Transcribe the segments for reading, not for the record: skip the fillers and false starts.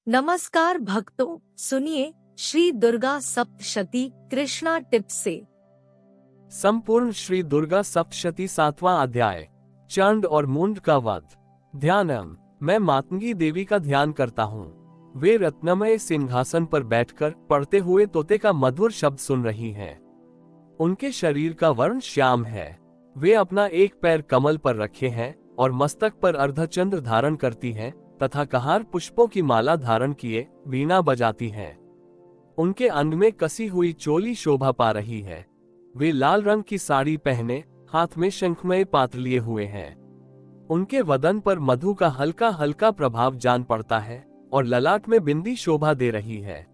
नमस्कार भक्तों, सुनिए श्री दुर्गा सप्तशती कृष्णा टिप्स से। संपूर्ण श्री दुर्गा सप्तशती 7वां अध्याय, चंड और मुंड का वध। ध्यानम, मैं मातंगी देवी का ध्यान करता हूँ। वे रत्नमय सिंहासन पर बैठकर पढ़ते हुए तोते का मधुर शब्द सुन रही हैं। उनके शरीर का वर्ण श्याम है। वे अपना एक पैर कमल पर रखे हैं और मस्तक पर अर्धचंद्र धारण करती हैं तथा कहार पुष्पों की माला धारण किए वीणा बजाती हैं। उनके अंग में कसी हुई चोली शोभा पा रही है। वे लाल रंग की साड़ी पहने हाथ में शंखमय पात्र लिए हुए हैं। उनके वदन पर मधु का हल्का हल्का प्रभाव जान पड़ता है और ललाट में बिंदी शोभा दे रही है।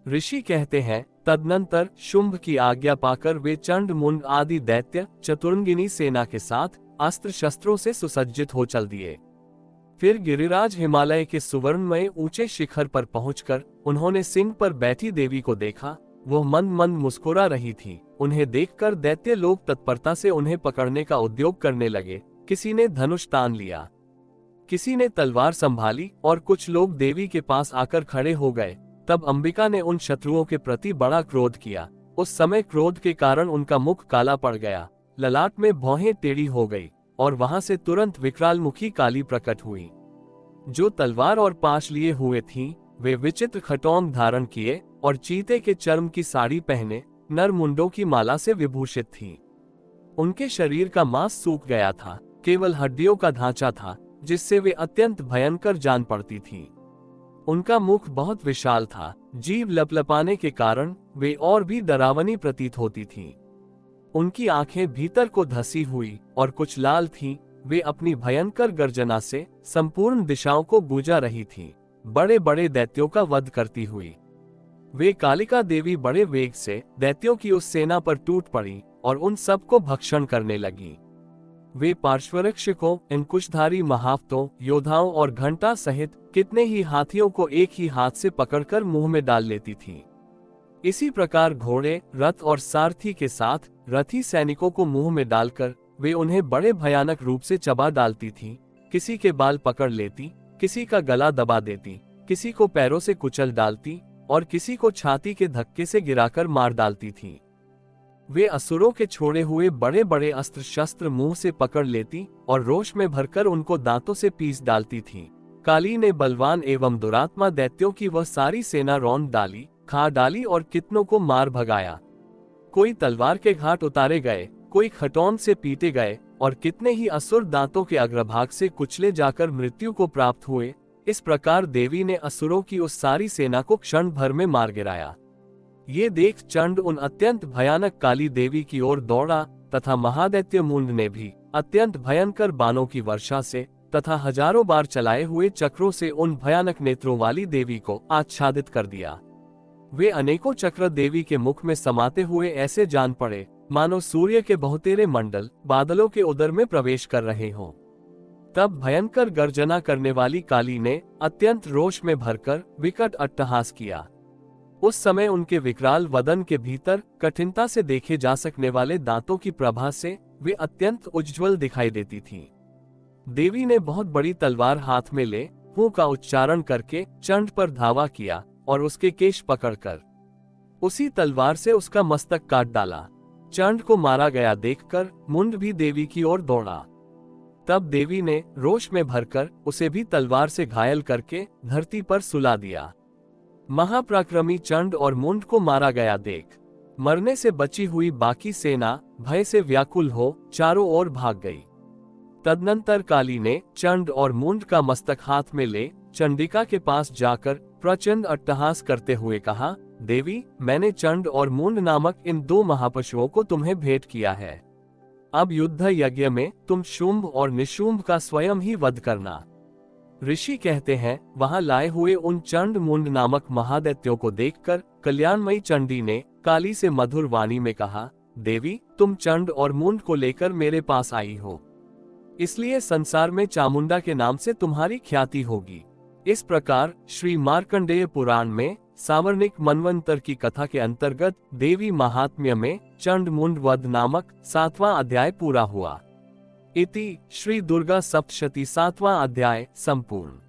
ऋषि कहते हैं, तदनंतर शुंभ की आज्ञा पाकर वे चंड मुंड आदि दैत्य चतुरंगिनी सेना के साथ अस्त्र शस्त्रों से सुसज्जित हो चल दिए। फिर गिरिराज हिमालय के सुवर्णमय ऊंचे शिखर पर पहुंचकर उन्होंने सिंह पर बैठी देवी को देखा। वह मंद मंद मुस्कुरा रही थी। उन्हें देखकर दैत्य लोग तत्परता से उन्हें पकड़ने का उद्योग करने लगे। किसी ने धनुष तान लिया, किसी ने तलवार संभाली और कुछ लोग देवी के पास आकर खड़े हो गए। तब अंबिका ने उन शत्रुओं के प्रति बड़ा क्रोध किया। उस समय क्रोध के कारण उनका मुख काला पड़ गया, ललाट में भौहें टेढ़ी हो गई और वहां से तुरंत विकराल मुखी काली प्रकट हुई। जो तलवार और पाश लिए हुए थीं, वे विचित्र खटोम धारण किए और चीते के चर्म की साड़ी पहने नर मुंडों की माला से विभूषित थीं। उनके शरीर का मांस सूख गया था, केवल हड्डियों का ढांचा था जिससे वे अत्यंत भयंकर जान पड़ती थीं। उनका मुख बहुत विशाल था, जीभ लपलपाने के कारण वे और भी डरावनी प्रतीत होती थीं। उनकी आंखें भीतर को धसी हुई और कुछ लाल थीं। वे अपनी भयंकर गर्जना से संपूर्ण दिशाओं को गूंजा रही थीं, बड़े बड़े दैत्यों का वध करती हुई। वे कालिका देवी बड़े वेग से दैत्यों की उस सेना पर टूट पड़ी और उन सबको भक्षण करने लगी। वे पार्श्वरक्षकों, अंकुशधारी महावतों, योद्धाओं और घंटा सहित कितने ही हाथियों को एक ही हाथ से पकड़कर मुंह में डाल लेती थीं। इसी प्रकार घोड़े, रथ और सारथी के साथ रथी सैनिकों को मुंह में डालकर वे उन्हें बड़े भयानक रूप से चबा डालती थीं। किसी के बाल पकड़ लेती, किसी का गला दबा देती, किसी को पैरों से कुचल डालती और किसी को छाती के धक्के से गिराकर मार डालती थीं। वे असुरों के छोड़े हुए बड़े बड़े अस्त्र शस्त्र मुंह से पकड़ लेती और रोष में भरकर उनको दांतों से पीस डालती थीं। काली ने बलवान एवं दुरात्मा दैत्यों की वह सारी सेना रौंद डाली, खा डाली और कितनों को मार भगाया। कोई तलवार के घाट उतारे गए, कोई खटौन से पीटे गए और कितने ही असुर दांतों के अग्रभाग से कुचले जाकर मृत्यु को प्राप्त हुए। इस प्रकार देवी ने असुरों की उस सारी सेना को क्षण भर में मार गिराया। ये देख चंड उन अत्यंत भयानक काली देवी की ओर दौड़ा तथा महादैत्य मुंड ने भी अत्यंत भयंकर बाणों की वर्षा से तथा हजारों बार चलाए हुए चक्रों से उन भयानक नेत्रों वाली देवी को आच्छादित कर दिया। वे अनेकों चक्र देवी के मुख में समाते हुए ऐसे जान पड़े मानो सूर्य के बहुतेरे मंडल बादलों के उदर में प्रवेश कर रहे हों। तब भयंकर गर्जना करने वाली काली ने अत्यंत रोष में भरकर विकट अट्टहास किया। उस समय उनके विकराल वदन के भीतर कठिनता से देखे जा सकने वाले दांतों की प्रभा से वे अत्यंत उज्ज्वल दिखाई देती थीं। देवी ने बहुत बड़ी तलवार हाथ में ले हूं का उच्चारण करके चंड पर धावा किया और उसके केश पकड़कर उसी तलवार से उसका मस्तक काट डाला। चंड को मारा गया देखकर मुंड भी देवी की ओर दौड़ा। तब देवी ने रोष में भरकर उसे भी तलवार से घायल करके धरती पर सुला दिया। महापराक्रमी चंड और मुंड को मारा गया देख मरने से बची हुई बाकी सेना भय से व्याकुल हो चारों ओर भाग गई। तदनंतर काली ने चंड और मुंड का मस्तक हाथ में ले चंडिका के पास जाकर प्रचंड अट्टहास करते हुए कहा, देवी, मैंने चंड और मुंड नामक इन दो महापशुओं को तुम्हें भेंट किया है। अब युद्ध यज्ञ में तुम शुंभ और निशुंभ का स्वयं ही वध करना। ऋषि कहते हैं, वहां लाए हुए उन चंड मुंड नामक महादैत्यों को देखकर कल्याणमयी चंडी ने काली से मधुर वाणी में कहा, देवी, तुम चंड और मुंड को लेकर मेरे पास आई हो, इसलिए संसार में चामुंडा के नाम से तुम्हारी ख्याति होगी। इस प्रकार श्री मार्कंडेय पुराण में सावर्णिक मनवंतर की कथा के अंतर्गत देवी महात्म्य में चंड मुंड वध नामक 7वां अध्याय पूरा हुआ। इति श्री दुर्गा सप्तशती 7वां अध्याय संपूर्ण।